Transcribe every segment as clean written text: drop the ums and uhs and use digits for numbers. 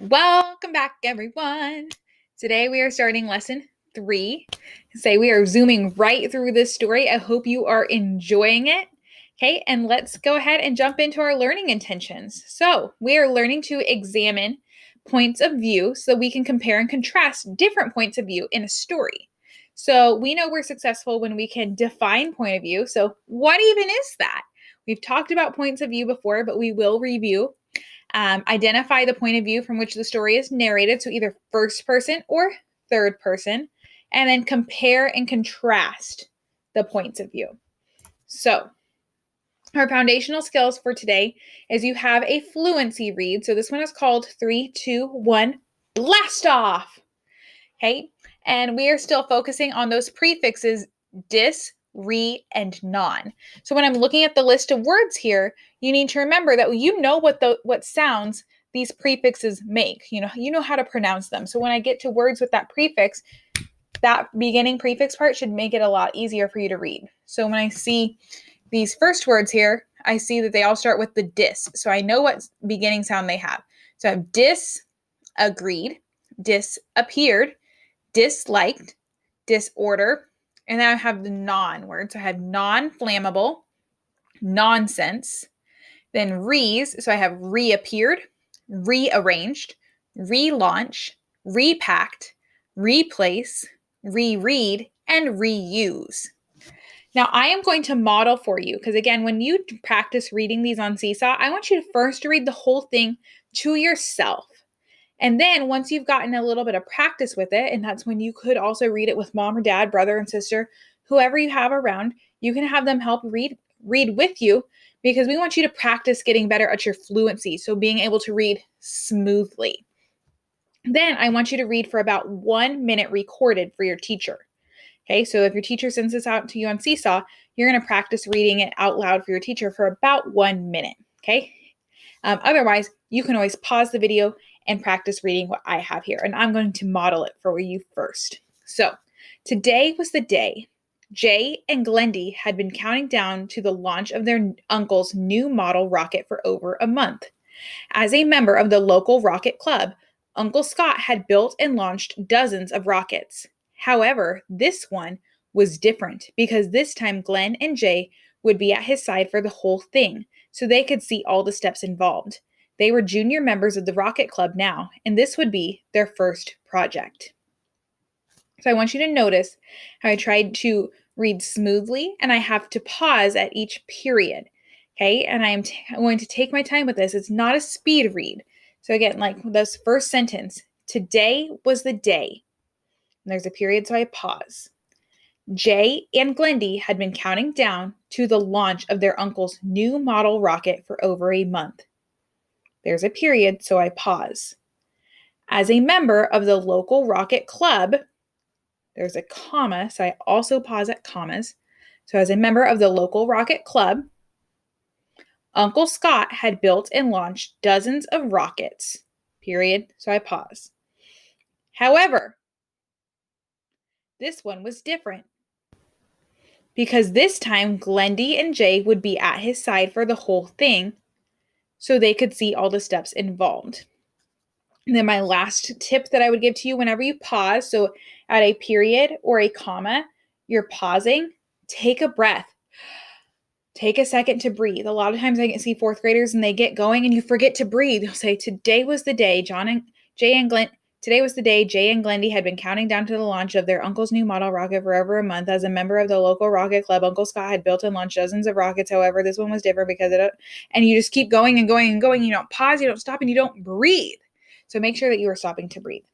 Welcome back, everyone. Today we are starting lesson 3. We are zooming right through this story. I hope you are enjoying it. Okay, and let's go ahead and jump into our learning intentions. So we are learning to examine points of view so we can compare and contrast different points of view in a story. So we know we're successful when we can define point of view. So what even is that? We've talked about points of view before, but we will review. Identify the point of view from which the story is narrated, so either first person or third person, and then compare and contrast the points of view. So, our foundational skills for today is you have a fluency read. So, this one is called 3, 2, 1, blast off. Okay, and we are still focusing on those prefixes dis, re, and non. So when I'm looking at the list of words here, you need to remember that you know what sounds these prefixes make. You know how to pronounce them. So when I get to words with that prefix, that beginning prefix part should make it a lot easier for you to read. So when I see these first words here, I see that they all start with the dis. So I know what beginning sound they have. So I have disagreed, disappeared, disliked, disorder, and then I have the non words. So I have non-flammable, nonsense, then re's. So I have reappeared, rearranged, relaunch, repacked, replace, reread, and reuse. Now I am going to model for you because again, when you practice reading these on Seesaw, I want you to first read the whole thing to yourself. And then once you've gotten a little bit of practice with it, and that's when you could also read it with mom or dad, brother and sister, whoever you have around, you can have them help read with you because we want you to practice getting better at your fluency. So being able to read smoothly. Then I want you to read for about 1 minute recorded for your teacher. Okay, so if your teacher sends this out to you on Seesaw, you're going to practice reading it out loud for your teacher for about 1 minute. Okay. Otherwise, you can always pause the video and practice reading what I have here. And I'm going to model it for you first. So today was the day. Jay and Glendy had been counting down to the launch of their uncle's new model rocket for over a month. As a member of the local rocket club, Uncle Scott had built and launched dozens of rockets. However, this one was different because this time Glenn and Jay would be at his side for the whole thing, so they could see all the steps involved. They were junior members of the Rocket Club now, and this would be their first project. So I want you to notice how I tried to read smoothly, and I have to pause at each period. Okay, and I am going to take my time with this. It's not a speed read. So again, like this first sentence, today was the day. And there's a period, so I pause. Jay and Glendy had been counting down to the launch of their uncle's new model rocket for over a month. There's a period, so I pause. As a member of the local rocket club, there's a comma, so I also pause at commas. So as a member of the local rocket club, Uncle Scott had built and launched dozens of rockets, period, so I pause. However, this one was different because this time Glendy and Jay would be at his side for the whole thing so they could see all the steps involved. And then my last tip that I would give to you whenever you pause, so at a period or a comma, you're pausing, take a breath. Take a second to breathe. A lot of times I can see fourth graders and they get going and you forget to breathe. You'll say, today was the day Today was the day Jay and Glendy had been counting down to the launch of their uncle's new model rocket for over a month. As a member of the local rocket club, Uncle Scott had built and launched dozens of rockets. However, this one was different because and you just keep going and going and going. You don't pause, you don't stop, and you don't breathe. So make sure that you are stopping to breathe.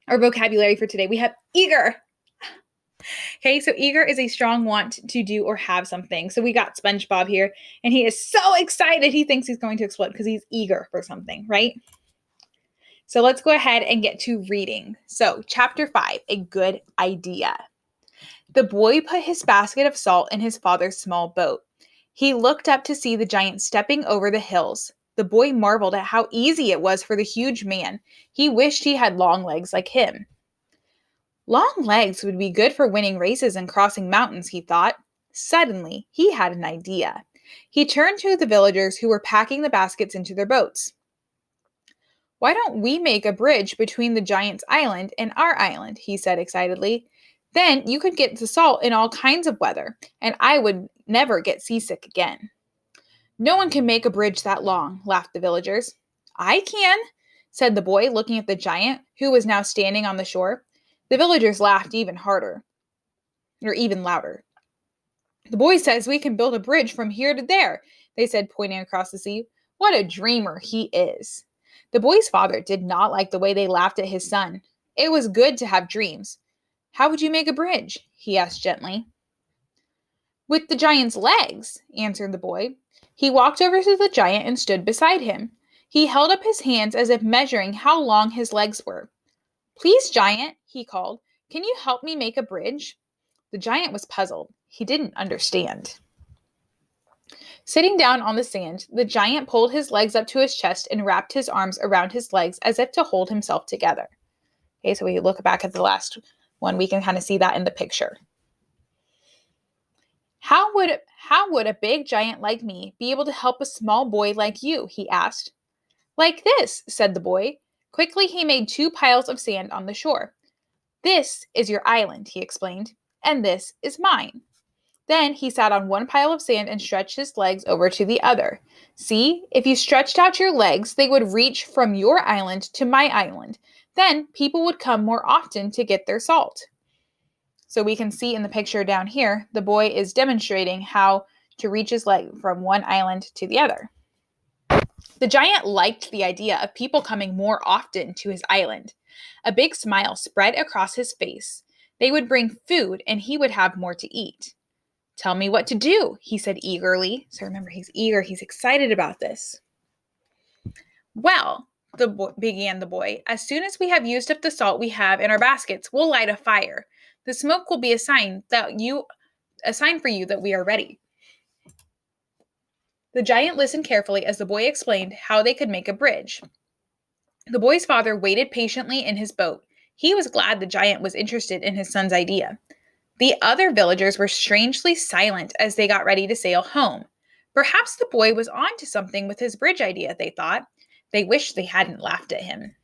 Our vocabulary for today, we have eager. Okay, so eager is a strong want to do or have something. So we got SpongeBob here, and he is so excited. He thinks he's going to explode because he's eager for something, right? So let's go ahead and get to reading. So chapter 5, a good idea. The boy put his basket of salt in his father's small boat. He looked up to see the giant stepping over the hills. The boy marveled at how easy it was for the huge man. He wished he had long legs like him. Long legs would be good for winning races and crossing mountains, he thought. Suddenly, he had an idea. He turned to the villagers who were packing the baskets into their boats. Why don't we make a bridge between the giant's island and our island? He said excitedly. Then you could get the salt in all kinds of weather, and I would never get seasick again. No one can make a bridge that long, laughed the villagers. I can, said the boy, looking at the giant, who was now standing on the shore. The villagers laughed even harder, or even louder. The boy says we can build a bridge from here to there, they said, pointing across the sea. What a dreamer he is. The boy's father did not like the way they laughed at his son. It was good to have dreams. How would you make a bridge? He asked gently. With the giant's legs, answered the boy. He walked over to the giant and stood beside him. He held up his hands as if measuring how long his legs were. Please, giant, he called, can you help me make a bridge? The giant was puzzled. He didn't understand. Sitting down on the sand, the giant pulled his legs up to his chest and wrapped his arms around his legs as if to hold himself together. Okay, so we look back at the last one, we can kind of see that in the picture. How would a big giant like me be able to help a small boy like you? He asked. Like this, said the boy. Quickly, he made 2 piles of sand on the shore. This is your island, he explained, and this is mine. Then he sat on one pile of sand and stretched his legs over to the other. See, if you stretched out your legs, they would reach from your island to my island. Then people would come more often to get their salt. So we can see in the picture down here, the boy is demonstrating how to reach his leg from one island to the other. The giant liked the idea of people coming more often to his island. A big smile spread across his face. They would bring food and he would have more to eat. Tell me what to do, he said eagerly. So remember, he's eager, he's excited about this. Well, began the boy, as soon as we have used up the salt we have in our baskets, we'll light a fire. The smoke will be a sign for you that we are ready. The giant listened carefully as the boy explained how they could make a bridge. The boy's father waited patiently in his boat. He was glad the giant was interested in his son's idea. The other villagers were strangely silent as they got ready to sail home. Perhaps the boy was on to something with his bridge idea, they thought. They wished they hadn't laughed at him.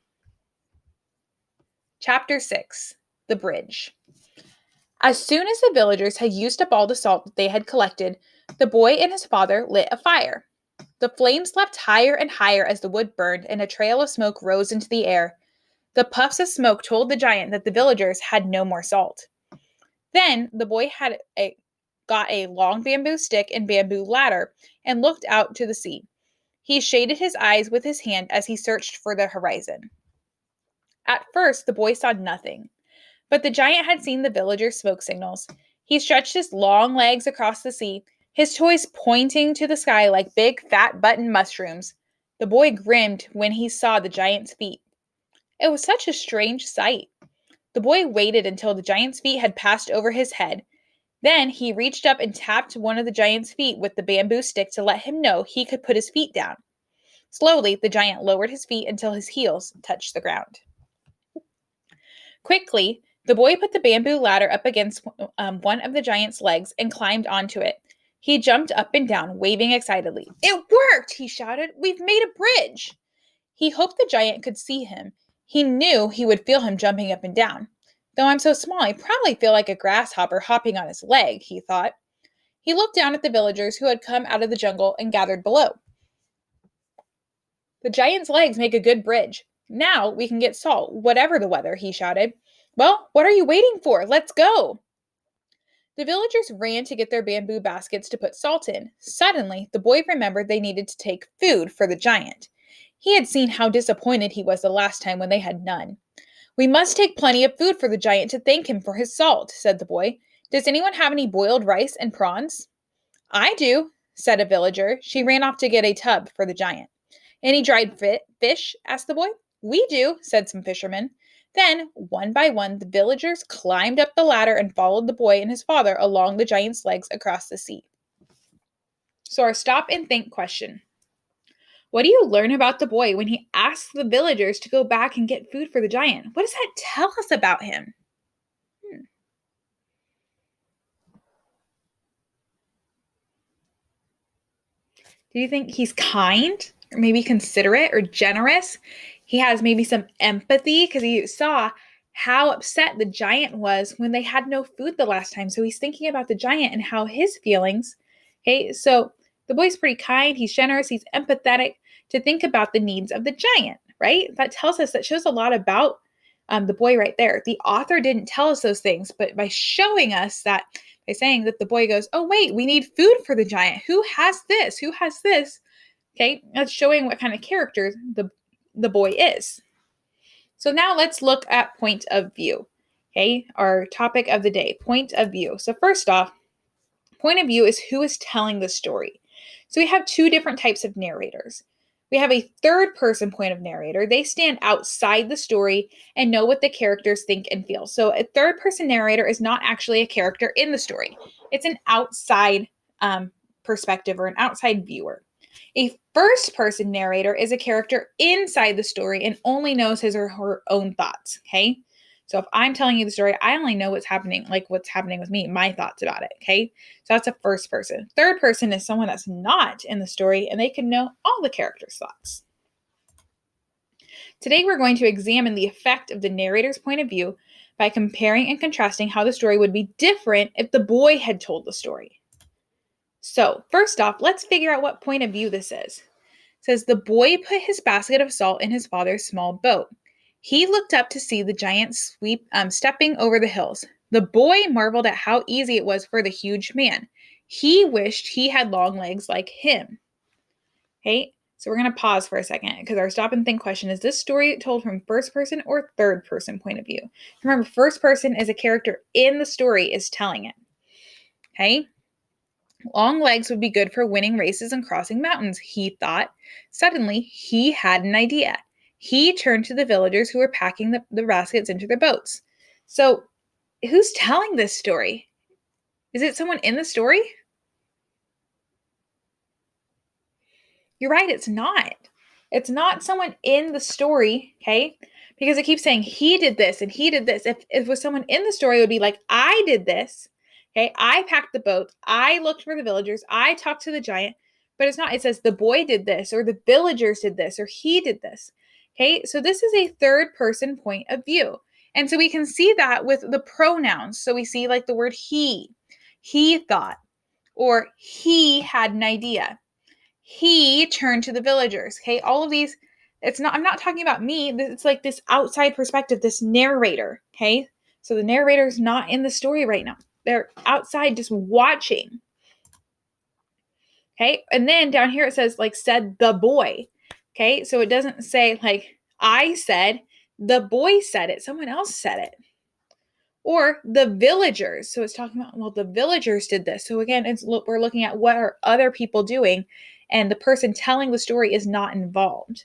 Chapter 6. The Bridge. As soon as the villagers had used up all the salt that they had collected, the boy and his father lit a fire. The flames leapt higher and higher as the wood burned, and a trail of smoke rose into the air. The puffs of smoke told the giant that the villagers had no more salt. Then the boy got a long bamboo stick and bamboo ladder and looked out to the sea. He shaded his eyes with his hand as he searched for the horizon. At first, the boy saw nothing, but the giant had seen the villagers' smoke signals. He stretched his long legs across the sea, his toes pointing to the sky like big, fat button mushrooms. The boy grinned when he saw the giant's feet. It was such a strange sight. The boy waited until the giant's feet had passed over his head. Then he reached up and tapped one of the giant's feet with the bamboo stick to let him know he could put his feet down. Slowly, the giant lowered his feet until his heels touched the ground. Quickly, the boy put the bamboo ladder up against one of the giant's legs and climbed onto it. He jumped up and down, waving excitedly. It worked, he shouted. We've made a bridge. He hoped the giant could see him. He knew he would feel him jumping up and down. Though I'm so small, I probably feel like a grasshopper hopping on his leg, he thought. He looked down at the villagers who had come out of the jungle and gathered below. The giant's legs make a good bridge. Now we can get salt, whatever the weather, he shouted. Well, what are you waiting for? Let's go. The villagers ran to get their bamboo baskets to put salt in. Suddenly, the boy remembered they needed to take food for the giant. He had seen how disappointed he was the last time when they had none. We must take plenty of food for the giant to thank him for his salt, said the boy. Does anyone have any boiled rice and prawns? I do, said a villager. She ran off to get a tub for the giant. Any dried fish? Asked the boy. We do, said some fishermen. Then, one by one, the villagers climbed up the ladder and followed the boy and his father along the giant's legs across the sea. So our stop and think question. What do you learn about the boy when he asks the villagers to go back and get food for the giant? What does that tell us about him? Do you think he's kind or maybe considerate or generous? He has maybe some empathy because he saw how upset the giant was when they had no food the last time. So he's thinking about the giant and how his feelings. Okay, so the boy's pretty kind, he's generous, he's empathetic to think about the needs of the giant, right? That tells us, that shows a lot about the boy right there. The author didn't tell us those things, but by showing us that, by saying that the boy goes, oh, wait, we need food for the giant. Who has this? Who has this? Okay, that's showing what kind of character the boy is. So now let's look at point of view. Okay, our topic of the day, point of view. So first off, point of view is who is telling the story. So we have two different types of narrators. We have a third person point of narrator. They stand outside the story and know what the characters think and feel. So a third person narrator is not actually a character in the story. It's an outside perspective or an outside viewer. A first person narrator is a character inside the story and only knows his or her own thoughts. Okay. So if I'm telling you the story, I only know what's happening, like what's happening with me, my thoughts about it. Okay. So that's a first person. Third person is someone that's not in the story and they can know all the characters' thoughts. Today, we're going to examine the effect of the narrator's point of view by comparing and contrasting how the story would be different if the boy had told the story. So, first off, let's figure out what point of view this is. It says, the boy put his basket of salt in his father's small boat. He looked up to see the giant stepping over the hills. The boy marveled at how easy it was for the huge man. He wished he had long legs like him. Okay, so we're going to pause for a second because our stop and think question is, this story told from first person or third person point of view? Remember, first person is a character in the story is telling it. Okay, long legs would be good for winning races and crossing mountains, he thought. Suddenly, he had an idea. He turned to the villagers who were packing the baskets into their boats. So, who's telling this story? Is it someone in the story? You're right, it's not. It's not someone in the story, okay? Because it keeps saying he did this and he did this. If it was someone in the story, it would be like, I did this, okay? I packed the boat. I looked for the villagers. I talked to the giant. But it's not. It says the boy did this or the villagers did this or he did this, okay? So this is a third person point of view. And so we can see that with the pronouns. So we see like the word he thought, or he had an idea. He turned to the villagers. Okay, all of these, I'm not talking about me. It's like this outside perspective, this narrator. Okay, so the narrator is not in the story right now. They're outside just watching. Okay, and then down here it says, like, said the boy. Okay, so it doesn't say, like, I said, the boy said it, someone else said it. Or the villagers. So it's talking about, well, the villagers did this. So again, we're looking at what are other people doing, and the person telling the story is not involved.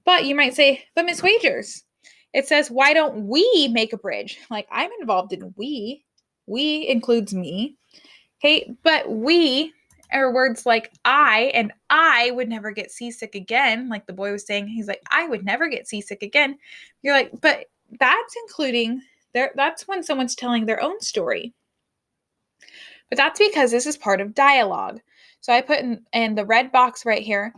But you might say, but Miss Wagers, it says, why don't we make a bridge? Like, I'm involved in we. We includes me. Okay, but we are words like I, and I would never get seasick again. Like the boy was saying, he's like, I would never get seasick again. You're like, but that's including that's when someone's telling their own story. But that's because this is part of dialogue. So I put in the red box right here,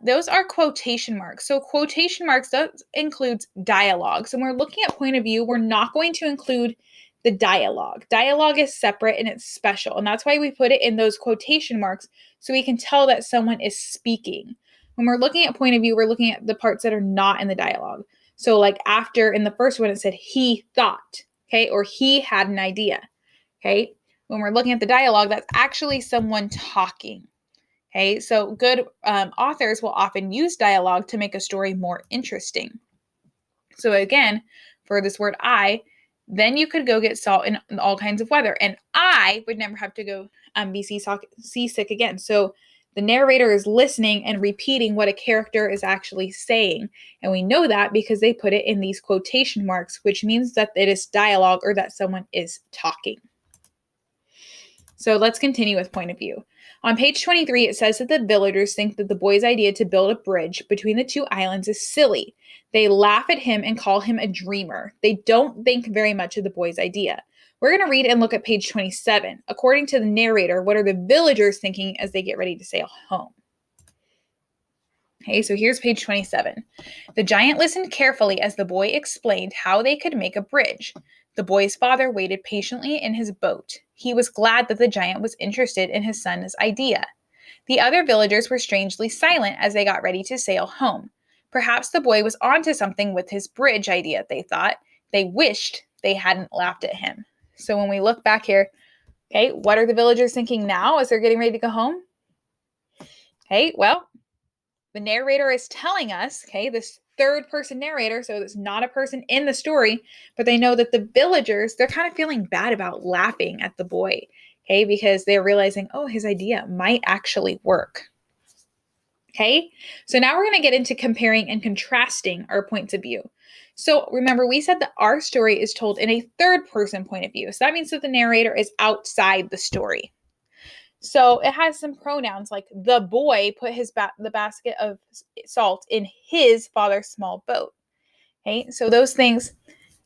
those are quotation marks. So quotation marks, that includes dialogue. So when we're looking at point of view, we're not going to include the dialogue. Dialogue is separate and it's special. And that's why we put it in those quotation marks so we can tell that someone is speaking. When we're looking at point of view, we're looking at the parts that are not in the dialogue. So like after in the first one, it said he thought, okay, or he had an idea, okay? When we're looking at the dialogue, that's actually someone talking. Okay, so good authors will often use dialogue to make a story more interesting. So again, for this word I, then you could go get salt in all kinds of weather. And I would never have to go be seasick again. So the narrator is listening and repeating what a character is actually saying. And we know that because they put it in these quotation marks, which means that it is dialogue or that someone is talking. So let's continue with point of view. On page 23, it says that the villagers think that the boy's idea to build a bridge between the two islands is silly. They laugh at him and call him a dreamer. They don't think very much of the boy's idea. We're going to read and look at page 27. According to the narrator, what are the villagers thinking as they get ready to sail home? Okay, so here's page 27. The giant listened carefully as the boy explained how they could make a bridge. The boy's father waited patiently in his boat. He was glad that the giant was interested in his son's idea. The other villagers were strangely silent as they got ready to sail home. Perhaps the boy was onto something with his bridge idea, they thought. They wished they hadn't laughed at him. So when we look back here, okay, what are the villagers thinking now as they're getting ready to go home? Okay, well, the narrator is telling us, okay, this third person narrator, so it's not a person in the story, but they know that the villagers, they're kind of feeling bad about laughing at the boy, okay, because they're realizing, oh, his idea might actually work. Okay, so now we're going to get into comparing and contrasting our points of view. So remember, we said that our story is told in a third person point of view. So that means that the narrator is outside the story. So it has some pronouns like the boy put the basket of salt in his father's small boat. Okay, so those things,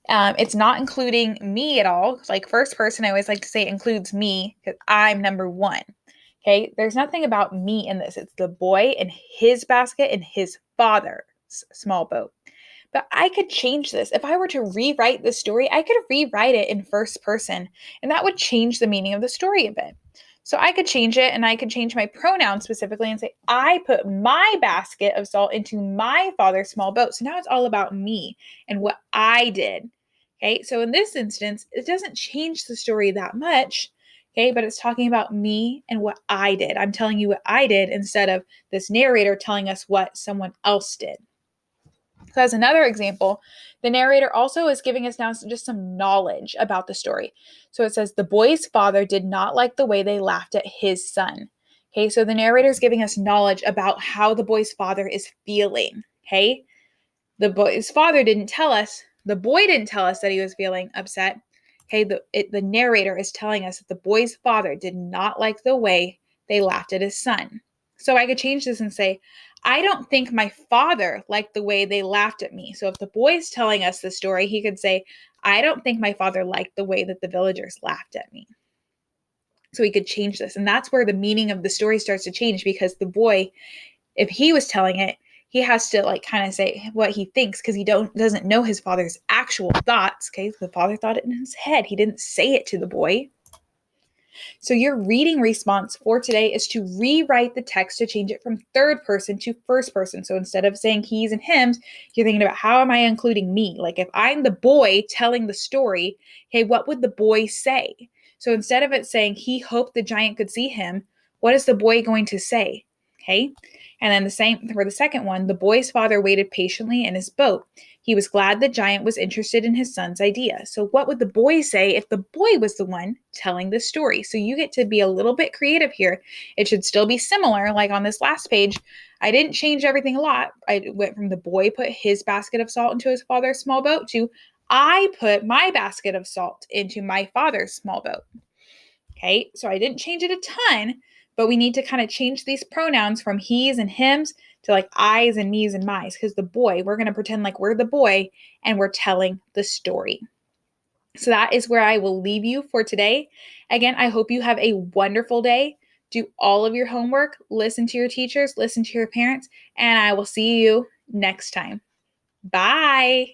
it's not including me at all. Like first person, I always like to say it includes me because I'm number one. Okay, there's nothing about me in this. It's the boy and his basket and his father's small boat. But I could change this. If I were to rewrite the story, I could rewrite it in first person, and that would change the meaning of the story a bit. So I could change it, and I could change my pronoun specifically and say, I put my basket of salt into my father's small boat. So now it's all about me and what I did. Okay, so in this instance, it doesn't change the story that much. Okay, but it's talking about me and what I did. I'm telling you what I did instead of this narrator telling us what someone else did. So, as another example, the narrator also is giving us now just some knowledge about the story. So it says, the boy's father did not like the way they laughed at his son. Okay, so the narrator is giving us knowledge about how the boy's father is feeling. Okay, the boy's father didn't tell us, the boy didn't tell us that he was feeling upset. Okay, the narrator is telling us that the boy's father did not like the way they laughed at his son. So I could change this and say, I don't think my father liked the way they laughed at me. So if the boy's telling us the story, he could say, I don't think my father liked the way that the villagers laughed at me. So he could change this. And that's where the meaning of the story starts to change because the boy, if he was telling it, he has to like kind of say what he thinks because he doesn't know his father's actual thoughts. Okay, the father thought it in his head. He didn't say it to the boy. So your reading response for today is to rewrite the text to change it from third person to first person. So instead of saying he's and hims, you're thinking about how am I including me? Like if I'm the boy telling the story, hey, what would the boy say? So instead of it saying he hoped the giant could see him, what is the boy going to say? Okay. And then the same for the second one, the boy's father waited patiently in his boat. He was glad the giant was interested in his son's idea. So, what would the boy say if the boy was the one telling the story? So, you get to be a little bit creative here. It should still be similar. Like on this last page, I didn't change everything a lot. I went from the boy put his basket of salt into his father's small boat to I put my basket of salt into my father's small boat. Okay, so I didn't change it a ton, but we need to kind of change these pronouns from he's and hims to like I's and me's and my's because the boy, we're going to pretend like we're the boy and we're telling the story. So that is where I will leave you for today. Again, I hope you have a wonderful day. Do all of your homework, listen to your teachers, listen to your parents, and I will see you next time. Bye.